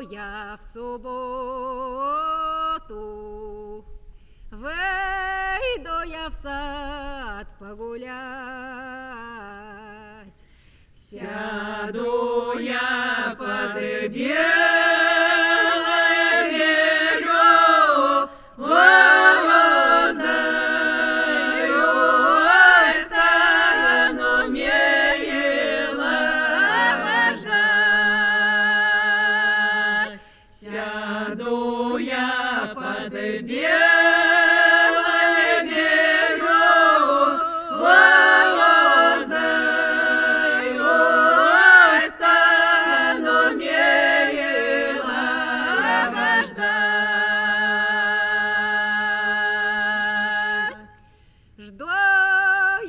я в субботу, выйду я в сад погулять. Сяду я под березою, стану мило ждать. Сяду я под белой березою, стану мило ждать. Жду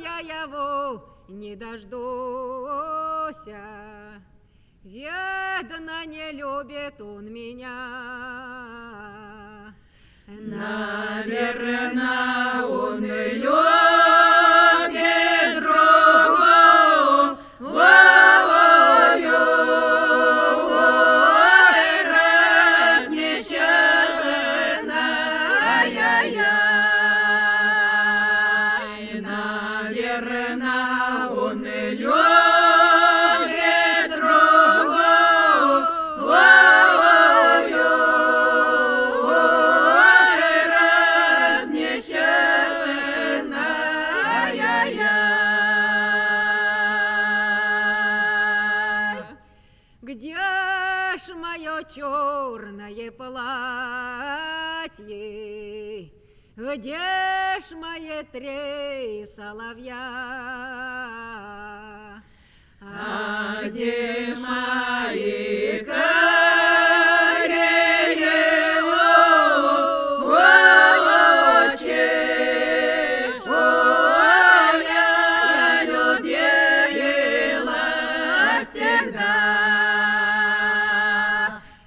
я его, не дождуся, видно, не любит он меня. Наверно, он любит другую, раз несчастная. Наверно, он любит другую, раз несчастная. Где ж мое черное платье? Где ж мои 3 соловья? А где ж мои карие очи, что я любила всегда?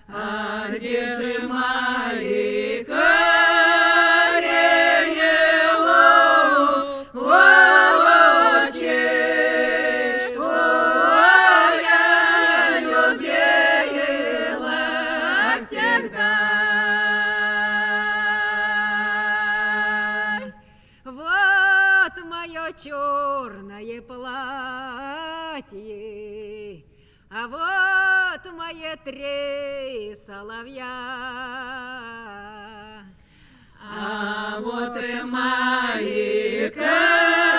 А где же мои карие очи, что я любила всегда? Вот мое черное платье, а вот мои 3 соловья. А вот и мои карие